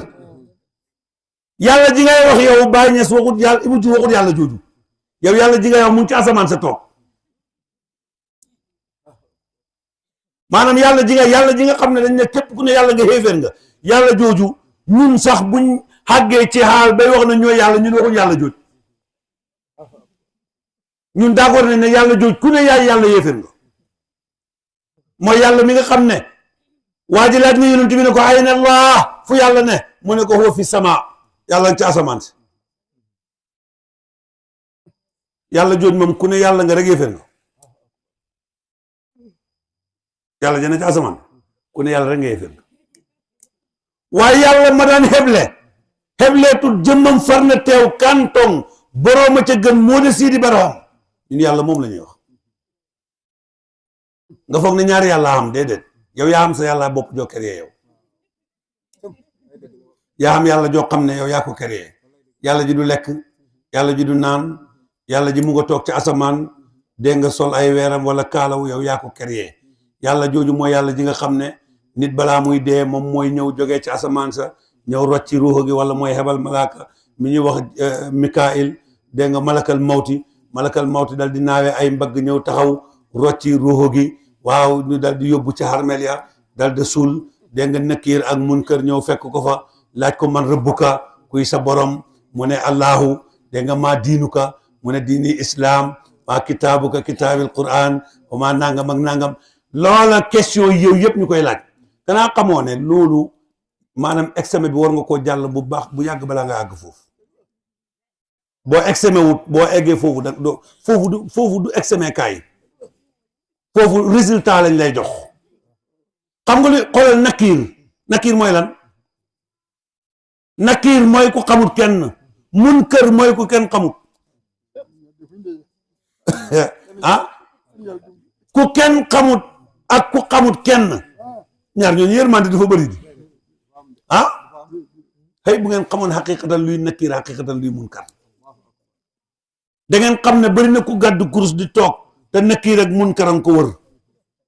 yàlla ji ngay wax yow Baye Niass waxut yàlla Ibou Diouf waxut yàlla jooju yow yàlla ji ngay wax mu ngi ci asamaan sa toog maanaam yàlla ji nga xam ne dañ ne képp ku ne yàlla nga xéeféer nga yàlla jooju ñun sax buñ xàggee ci xaal bay wax na ñooy yàlla ñun waxuñ yàlla jooj ñun d'accord nañ ne yàlla jooj ku ne yaay yàlla yéeféer nga mooy yàlla mi nga xam ne waa ji laaj nga yonent bi ne ko ayna Allah fu yàlla ne mu ne ko huwa fi sama yàlla ci asamaan si yàlla jooj moom ku ne yàlla nga rek yéeféer nga yàlla jëne ci asamaan ku ne yàlla rek nga yéeféer nga waaye yàlla ma daan xebleetut jëmmam far na teew kantong borooma ca gën moo de Sidi Barham ñun yàlla moom la ñuy wax nga foog ne ñaari yàlla am déedéet yow yaa am sa yàlla bopp joo créé yow yaa am yàlla joo xam ne yow yaa ko créé yàlla ji du lekk yàlla ji du naan yàlla ji mu nga toog ci asamaan dégg nga sol ay weeram wala kaalaw yow yaa ko créé yàlla jooju mooy yàlla ji nga xam ne nit balaa muy dee moom mooy ñëw jógee ci asamaan sa ñëw rocc ci ruuxa gi wala mooy xebal malaaka mi ñuy wax Mikail dégg nga malakal mawti dal di naawee ay mbagg ñëw taxaw rocci ruuxa gi waaw ñu dal di yóbbu ci xarmel ya dal di suul dégg nga Nakiir ak Munkar ñëw fekk ko fa laaj ko man rabbuka kuy sa borom mu ne Allahu dégg nga maa diinuka mu ne diini islam maa kitaabuka kitaabil Qur'an wa maa nangam ak nangam loola question yow yëpp ñu koy laaj kanaa xamoo ne loolu maanaam examen bi war nga koo jàll bu baax bu yàgg balaa nga àgg foofu boo examen wut boo eggee foofu da foofu du examen kaay foofu résultat lañ lay jox xam nga li xoolal Nakiir mooy lan Nakiir mooy ku xamut kenn Munkar mooy ku kenn xamut ah ku kenn xamut ak ku xamut kenn ñaar ñooñu yërmande dafa bëri di ah xëy bu ngeen xamoon xaqiqatan luy Nakiir xaqiqatan luy Munkar da ngeen xam ne bëri na ku gàddu kurus di toog te Nakiir ak Munkar ko wër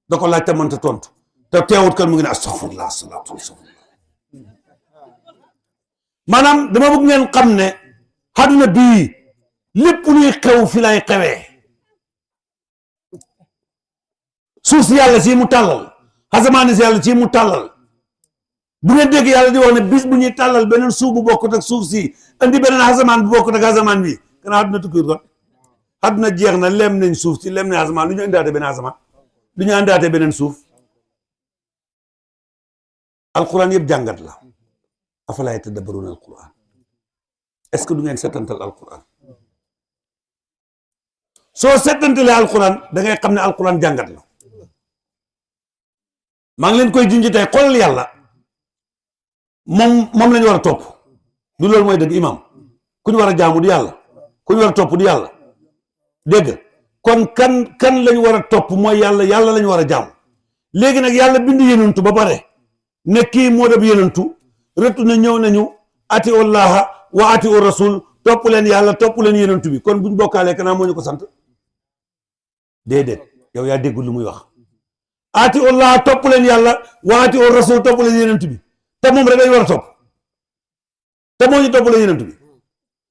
da ko laaj te mënta tontu te teewut kan mu ngi ne astaghfirullah salaatu astaghfirullah maanaam dama bëgg ngeen xam ne àdduna bii lépp luy xew fi lay xewee suuf si yàlla si mu tàllal asamaan si yàlla si mu tàllal bu ngeen dégg yàlla di wax ne bis bu ñuy tàllal beneen suuf bu bokkut ak suuf si andi beneen asamaan bu bokkut ak asamaan bi kanaa àdduna tukkiir kon àdduna jeex na lem nañ suuf si lem nañ asamaan lu ñu indaate beneen asamaan lu ñu indaate beneen suuf alquran yëpp jàngat la afalaa yatadabbaruuna alquran est-ce que du ngeen setantal alquran soo setantalee alquran da ngay xam ne alquran jàngat la maa ngi leen koy junj tey xoolal yàlla moom la ñu war a topp du loolu mooy dëgg imam ku ñu war a jaamu du yàlla ku ñu war a topp du yàlla dégg kon kan lañu war a topp mooy yàlla lañu war a jaamu léegi nag yàlla bind yenentu ba pare ne kii moo def yenentu rëttu na ñëw nañu ati allaha wa ati u rasul topp leen yàlla topp leen yenentu bi kon buñ bokkaalee kanaa moo ñu ko sant déedéet yow yaa déggul lu muy wax ati allaha topp leen yàlla wa ati u rasul topp leen yenentu bi te moom rek dañu war a topp te moo ñu topp leen yenentu bi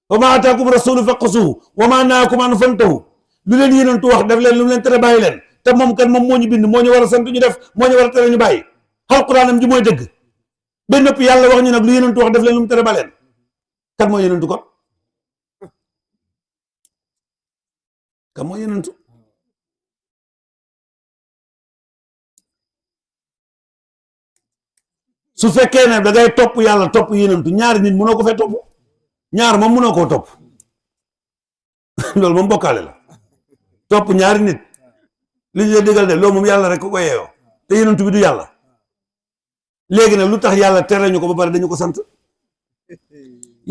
wa ma ataakum rasulu faqusuhu wa ma naakum an fantahu lu leen yenentu wax def leen lu leen tere bàyyi leen te moom kan moom moo ñu bind moo ñu war a sant ñu def moo ñu war a tere ñu bàyyi alquraanam ji mooy dëgg ba noppi yàlla wax ñu nag lu yenentu wax def leen lu mu tere ba leen kan moo yenentu kon kan moo yenentu su fekkee ne da ngay topp yàlla topp yenentu ñaari nit mënoo ko fee topp ñaar moom mënoo koo topp loolu moom bokkaale la topp ñaari nit li ñu la digal de loolu moom yàlla rek ko yeeyoo te yenentu bi du yàlla léegi nag lu tax yàlla tere ñu ko ba pare dañu ko sant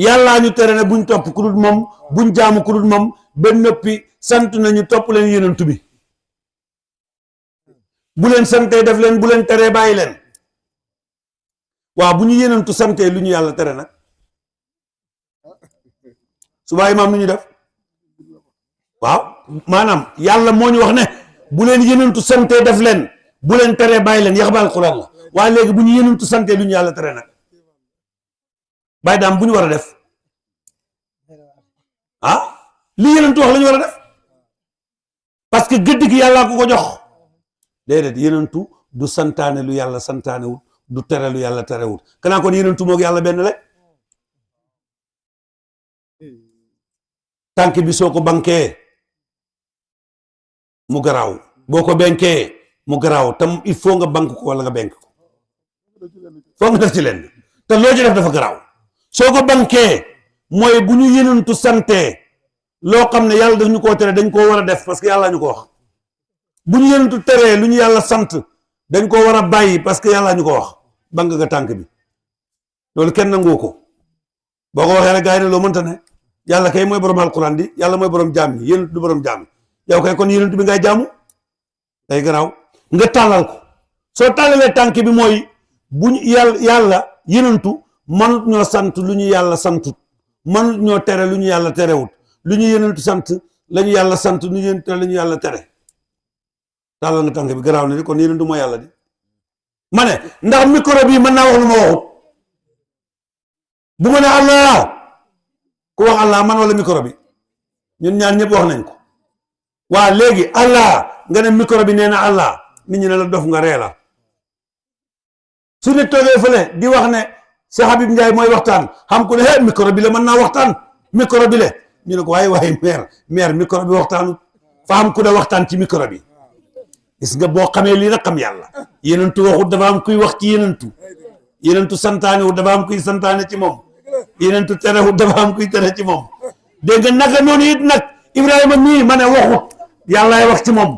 yàllaa ñu tere ne buñ topp ku dul moom buñ jaamu ku dul moom ba noppi sant nañu topp leen yenentu bi bu leen santee def leen, bu leen teree bàyyi leen. waaw bu ñu yenentu santee lu ñu yàlla tere nag subaa imaam nu ñu def waaw maanaam yàlla moo ñu wax ne bu leen yenentu santee def leen, bu leen teree bàyyi leen, yax ba alquran la. waaye léegi bu ñu yenentu santee lu ñu yàlla tere nag bàyyi daam bu ñu war a def li yenentu wax la ñu war a def parce que gëdd gi yàllaa ko ko jox. déedéet yenentu du santaane lu yàlla santaanewul, du tere lu yàlla terewul. kanaa kon yenentu moog yàlla benn la. tànk bi soo ko bankee mu garaaw, boo ko benkee mu garaaw tam il faut nga bank ko wala nga benk ko, foo nga def ci leen te loo ci def dafa garaaw. soo ko bankee mooy bu ñu yenentu santee loo xam ne yàlla daf ñu koo tere dañ koo war a def parce que yàlla ñu ko wax. bu ñu yenentu teree lu ñu yàlla sant dañ koo war a bàyyi parce que yàlla ñu ko wax. bank nga tànk bi loolu kenn nangoo ko, boo ko waxee rek gars yi ne loo mënta ne. yàlla kay mooy borom alquran di, yàlla mooy borom jaam yi, yenentu du borom jaam yi. yow kay kon yenentu bi ngay jaamu day garaaw. nga tàllal ko, soo tàllalee tànk bi mooy bu ñu yàlla yenentu man ñoo sant lu ñu yàlla santut, man ñoo tere lu ñu yàlla terewut, lu ñu yenentu sant la ñu yàlla sant, lu ñu yenentu la ñu yàlla tere. tàllal nga tànk bi garaaw na di, kon yenentu mooy yàlla di. ma ne ndax micro bi mën naa wax lu ma waxut? bu ma ne allah ku wax allah man wala micro bi? ñun ñaar ñëpp wax nañ ko. waa léegi allah nga ne micro bi nee na allah, nit ñi ne la dof nga ree la. su nit toogee fële di wax ne Cheikh Habib Ndiaye mooy waxtaan, xam ku ne hee micro bi la mën naa waxtaan, micro bi le ñu ne ko waaye maire micro bi waxtaanu fa am ku ne waxtaan ci micro bi. gis nga boo xamee lii nag xam yàlla. yenentu waxut dafa am kuy wax ci yenentu santaane wut dafa am kuy santaane ci moom, yenentu tere wut dafa am kuy tere ci moom. dégg nga naka noonu it nag Ibrahima mii ma ne waxut yàllaay wax ci moom,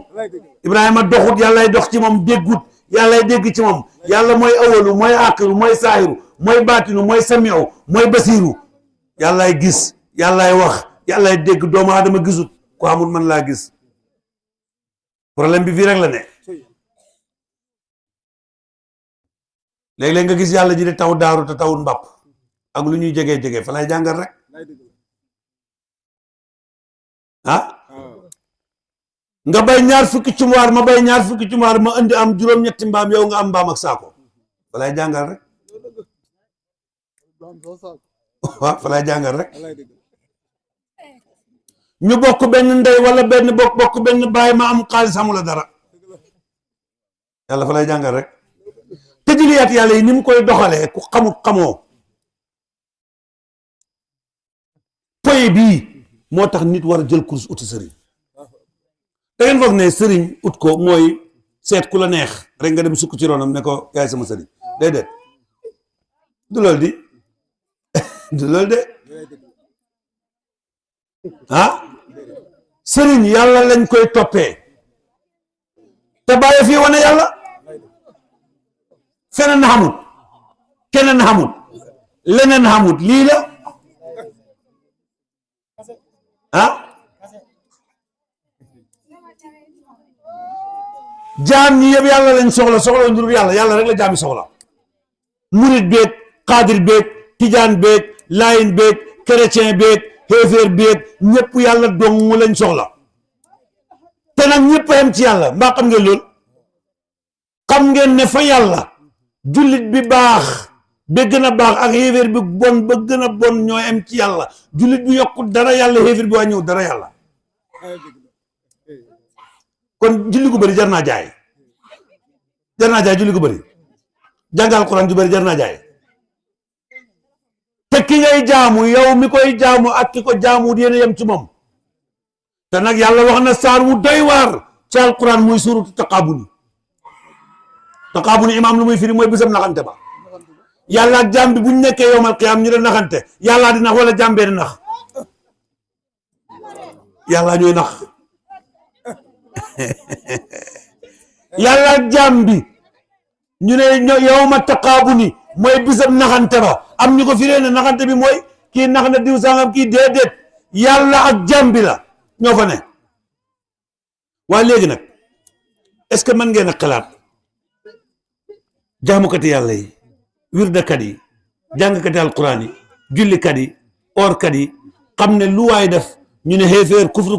Ibrahima doxut yàllaay dox ci moom, déggut yàllaay dégg ci moom. yàlla mooy awalu mooy axiru mooy saahiru mooy baatinu mooy samiu mooy basiru. yàllaay gis yàllaay wax yàllaay dégg, doomu aadama gisut, ko amul man laa gis. problème bi fii rek la ne. léeg-léeg nga gis yàlla ji di taw daaru te tawul mbàpp ak lu ñuy jege fa lay jàngal rek nga bay ñaar fukki cumwaar ma bay ñaar fukki cumwaar ma indi am juróom-ñetti mbaam yow nga am mbaam ak saako fa lay jàngal rek. waaw fa lay jàngal rek. ñu bokk benn ndey wala benn bokk benn baay ma am xaalis amula dara yàlla fa lay jàngal rek. tëjiliyaat yàlla yi ni mu koy doxalee ku xamut xamoo. poye bii moo tax nit war a jël course uti sëriñ. da ngeen foog ne sëriñ ut ko mooy seet ku la neex rek nga dem sukk ci ronam ne ko yaay sama sëriñ déedéet du loolu di du loolu de sëriñ yàlla lañ koy toppee te bàyyi fii wane yàlla. feneen xamut keneen xamut leneen xamut lii la jaam ñi yëpp yàlla lañ soxla njur yàlla rek la jaam yi soxla. murit beeg xaadir beeg tijaan beeg laayin beeg chrétien beeg xéeféer beeg ñëpp yàlla dong mu lañ soxla te nag ñëpp a yem ci yàlla. mbaa xam ngeen loolu? xam ngeen ne fa yàlla jullit bi baax ba gën a baax ak xéeféer bi bon ba gën a bon ñoo yem ci yàlla. jullit bi yokkut dara yàlla, xéeféer bi wàññiwut dara yàlla. kon julli gu bëri jar naa jaay julli gu bëri jàngal Alxuraan ju bëri jar naa jaay. te ki ngay jaamu yow mi koy jaamu ak ki ko jaamu yéen a yem ci moom. te nag yàlla wax na saar wu doy waar ci Alxuraan muy suuratu taqaabuni imaam lu muy firi mooy bisam naxante ba. yàlla ak jaam bi bu ñu nekkee yowmal qiyaam ñu de naxante yàllaa di nax wala jaam bee di nax. yàlla ñooy nax yàlla ak jaam bi ñu ne yawma taqaabuni mooy bisam naxante ba. am ñu ko firee ne naxante bi mooy kii nax na diw sangam kii déedéet yàlla ak jaam bi la ñoo fa ne. waaye léegi nag est-ce que mën ngeen a xalaat jaamukati yàlla yi wirdakat yi jàngkati alquran yi jullikat yi orkat yi xam ne lu waay def ñu ne xéeféer kufru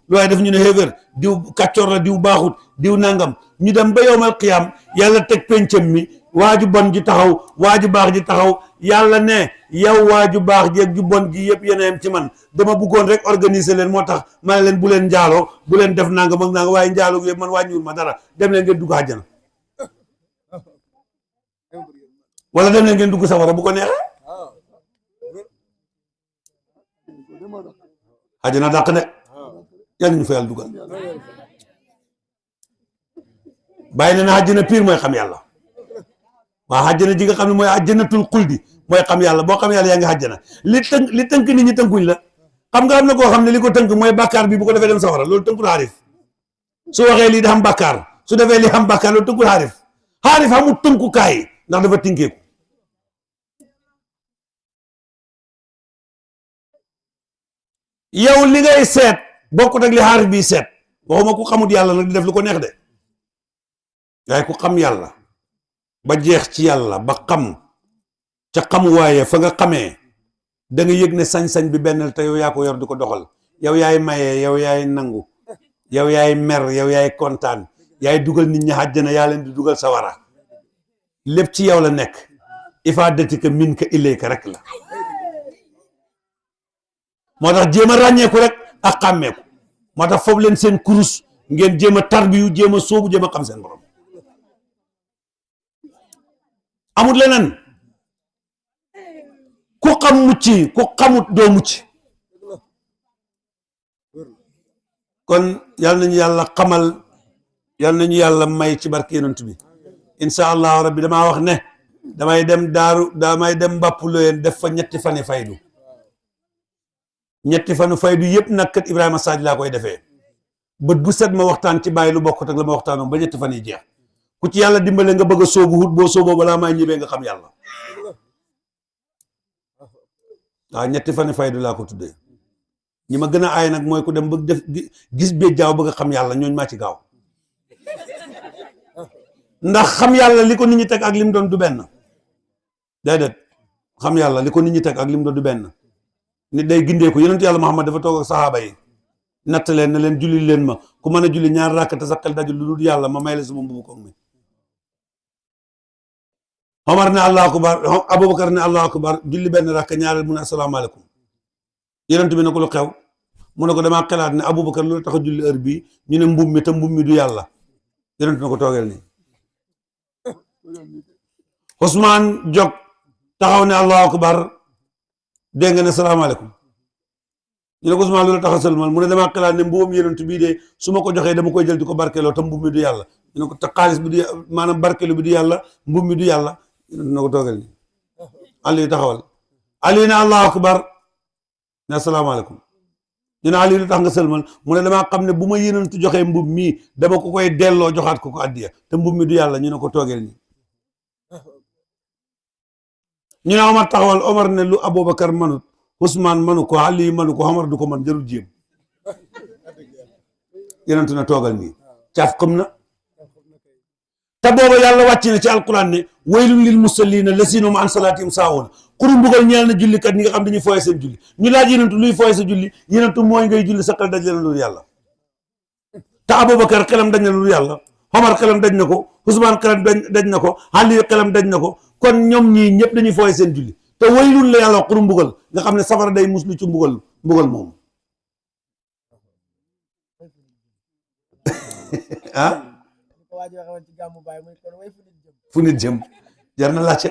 lu waay def ñu ne xéeféer diw kàccoor la diw baaxut diw nangam ñu dem ba yowmal qiyaam yàlla teg pencam mi waaju bon ji taxaw waaju baax ji taxaw yàlla ne yow waaju baax ji ak ju bon ji yëpp yéen ci man dama bëggoon rek organiser leen moo tax ma ne leen bu leen njaaloo bu leen def nangam ak nangam waaye njaaloo yëpp man wàññiwul ma dara dem leen ngeen dugg àjjana wala dem leen ngeen dugg safara bu ko neexee àjjana dàq de yàlla ñu fa yàlla dugal bàyyi na ne àjjana pire mooy xam yàlla waaw àjjana ji nga xam ne mooy àjjanatul xuldi mooy xam yàlla boo xam yàlla yaa ngi àjjana li tënk nit ñi tënkuñ la xam nga am na koo xam ne li ko tënk mooy bàkkaar bi bu ko defee dem safara loolu tënkul xaarif su waxee lii da xam bàkkaar su defee lii xam bàkkaar loolu tënkul xaarif xamul tënkukaay ndax dafa tinkeeku yow li ngay seet bokkut ak li xaarif bi seet waxuma ku xamut yàlla nag di def lu ko neex de waaye ku xam yàlla ba jeex ci yàlla ba xam ca xam waaye fa nga xamee da nga yëg ne sañ-sañ bi benn te yow yaa ko yor di ko doxal yow yaay maye yow yaay nangu yow yaay mer yow yaay kontaan yaay dugal nit ñi àjjana yaa leen di dugal sawara lépp ci yow la nekk ifaadatika min ka ilayka rek la moo tax jéem a ràññeeku rek ak xàmmeeku moo tax foofu leen seen kurus ngeen jéem a tarbiyu jéem a sóobu jéem a xam seen borom amut leneen ku xam mucc ku xamut doo mucc kon yal nañu yàlla xamal yal nañu yàlla may ci barke yonent bi insha allahu rabbi damaa wax ne damay dem mbàpp looyeen def fa ñetti fani faydu ñetti fanu faydu yëpp nag kat Ibrahima Sadji laa koy defee bët bu set ma waxtaan ci bàyyi lu bokkut ak la ma waxtaanoon ba ñetti fan yi jeex ku ci yàlla dimbale nga bëgg a soobu hut boo sooboo balaa may ñëwee nga xam yàlla waaw ñetti fani faydu laa ko tuddee ñi ma gën a aay nag mooy ku dem bëgg def gis bee jaaw bëgg a xam yàlla ñooñ maa ci gaaw ndax xam yàlla li ko nit ñi teg ak lim doon du benn déedéet xam yàlla li ko nit ñi teg ak lim doon du benn nit day gindeeku yonent yàlla Muhammad dafa toog ak saxaaba yi natt leen ne leen julli leen ma ku mën a julli ñaar rakk te sa xel daju lu dul yàlla ma may la sama mbubu ko mi Omar ne allahu akbar Aboubacar ne allahu akbar julli benn rakk ñaareel mu ne asalaamaaleykum yonent bi ne ko lu xew mu ne ko damaa xelaat ne Aboubacar lu tax a julli heure bii ñu ne mbub mi te mbub mi du yàlla yonent ne ko toogeel nii Ousmane jog taxaw ne allahu akbar dégg nga ne salaamaaleykum ñu ne ko Ousmane loolu tax a sëlmal mu ne damaa xalaat ne mbubam yonent bii de su ma ko joxee dama koy jël di ko barkeeloo te mbub mi du yàlla ñu ne ko te xaalis bi du maanaam barkeelu bi du yàlla mbub mi du yàlla yonent na ko toogal ni Aliou taxawal Aliou ne allahu akbar ne asalaamaaleykum ñu ne Aliou lu tax nga sëlmal mu ne damaa xam ne bu ma yonent joxee mbub mii dama ko koy delloo joxaat ko addiya te mbub mi du yàlla ñu ne ko toogeel ni ñu ne Omar taxawal Omar ne lu Aboubacar manut Ousmane manu ko Ali manu ko Omar du ko man jarul jéem yonent na toogal nii caaf xam na te booba yàlla wàcc na ci alquran ne waylun lil musallina lasina hum an salaatihim saahuna xuru mbugal ñeel na jullikat ñi nga xam dañuy fooye seen julli ñu laaj yonentu luy fooye sa julli yonentu mooy ngay julli sa xel daj na lu yàlla te Aboubacar xelam daj na lu yàlla Omar xelam daj na ko Ousmane xelam daj na ko Ali xelam daj na ko kon ñoom ñii ñëpp dañuy fooye seen julli te waylun la yàlla xuru mbugal nga xam ne safara day muslu ci mbugal moom ah fu nit jëm jar na laajte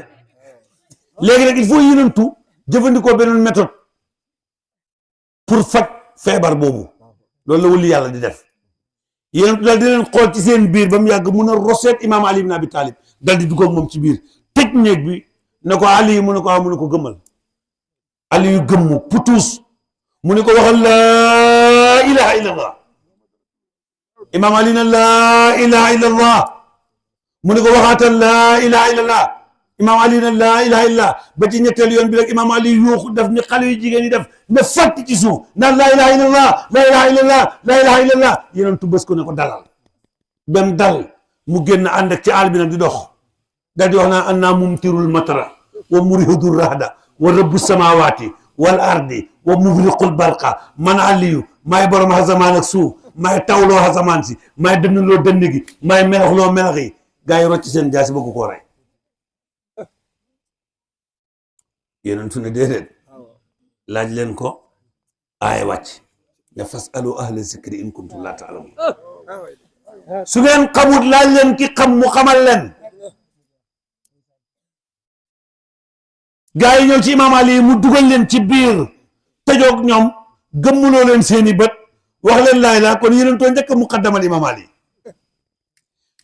léegi nag il faut yonentu jëfandikoo beneen méthode pour faj feebar boobu loolu la wëli yàlla di def yonentu daal di leen xool ci seen biir ba mu yàgg mun a roseet imaam Ali ibn Abi Talib dal di dugg ak moom ci biir tëj néeg bi ne ko Ali mu ne ko mu ne ko gëmmal Ali yu gëmmu putuus mu ne ko waxal laa ilaha illallah imaam Ali na laa ilaha illallah mu ne ko waxaatal laa ilaha illallah imaam Ali na laa ilaha illallah ba ci ñetteel yoon bi rek imaam Ali yuuxu def ni xale yu jigéen yi def ne fàtt ci suuf naan laa ilaha illallah laa ilaha illallah laa ilaha illallah yeneen tu bës ko ne ko dalal bem dal mu génn ànd ak ci àll bi nag di dox daal di wax naa annaa mumtirul matara wa murihudur rahda wa rabbu samawaati wal ardi wa mufriqul barqa man aliyu maay borom asamaan ak suuf maay tawloo asamaan si maay dënnloo dënn gi maay melaxloo melax yi gaa yi rocc seen jaasi bëgg koo rey yonentu ne déedéet laaj leen ko aaya wàcc ne fasalu ahla zikri in kuntum laa ta'lamuun su ngeen xamut laaj leen ki xam mu xamal leen gaa yi ñëw ci imaam Ali mu dugal leen ci biir tëjoog ñoom gëmmuloo leen seeni bët wax leen laay laa kon yonentoo njëkk a muqaddamal imaam Ali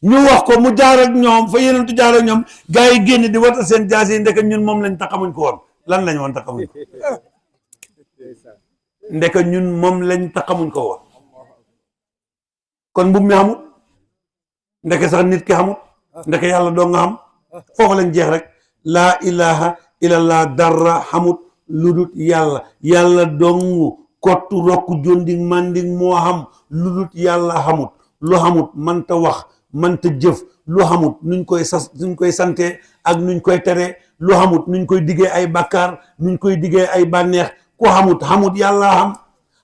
ñu wax ko mu jaar ak ñoom fa yonentu jaar ak ñoom gaa yi génn di wata seen jaas yi ndeke ñun moom lañ taxamuñ ko woon lan lañ woon taxamuñ ko ndeke ñun moom lañ taxamuñ ko woon kon mbub mi xamut ndeke sax nit ki xamut ndeke yàlla doo nga xam foofu lañ jeex rek laa ilaha illallah dara xamut ludut yàlla yàlla dongu kottu rokku jonding manding moo xam ludut yàlla xamut lu xamut manta wax manta jëf lu xamut nuñ koy sante ak nuñ koy tere lu xamut nuñ koy diggee ay bàkkaar nuñ koy diggee ay bànneex ku xamut yàlla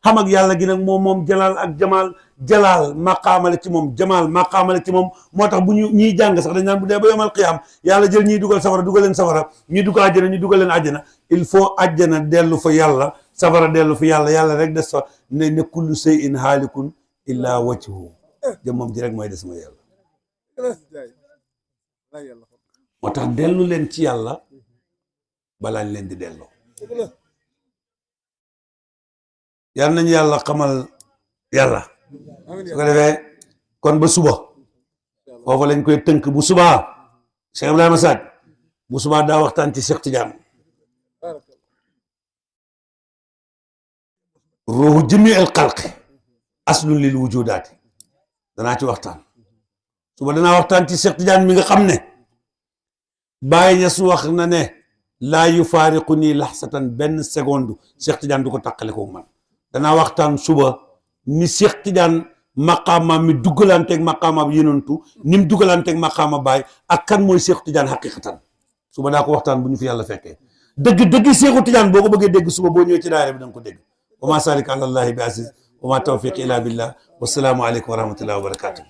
xam ak yàlla gi nag moom jalaal ak jamaal jalaal maqaamale ci moom jamaal maqaamale ci moom moo tax bu ñu ñiy jàng sax dañ naan bu dee ba yomal qiyaam yàlla jël ñiy dugal safara dugal leen safara ñi dugg àjjana ñu dugal leen àjjana il faut àjjana dellu fa yàlla safara dellu fa yàlla rek des fa ne kullu shay'in haalikun illaa wajhu jëm moom ji rek mooy des mooy yàlla moo tax dellu leen ci yàlla balaañ leen di delloo yàlla nañu yàlla xamal yàlla su ko defee kon ba suba foofu lañ koy tënk bu subaa Cheikh Ibrahima Saad bu subaa daa waxtaan ci Cheikh Tidiane ruuhu jëmi el xalqi aslun lil wujudaati danaa ci waxtaan suba danaa waxtaan ci Cheikh Tidiane mi nga xam ne Baay Ñas wax na ne laa yufaariqu nii laxsatan benn seconde Cheikh Tidiane du ko tàqale ko man danaa waxtaan suba ni Cheikh Tidiane maqaama mi duggalanteeg maqaama bi yonentu ni mu duggalanteeg maqaama Baay ak kan mooy Cheikh Tidiane xaqiqatan suba daa ko waxtaan bu ñu fi yàlla fekkee dëgg Cheikhu Tidiane boo ko bëggee dégg suba boo ñëwee ci daayira bi da nga ko dégg wa ma salika ala allahi bi aziz wa ma tawfiq illa billah wasalaamu aleykum wa rahmatullahi wa barakatuh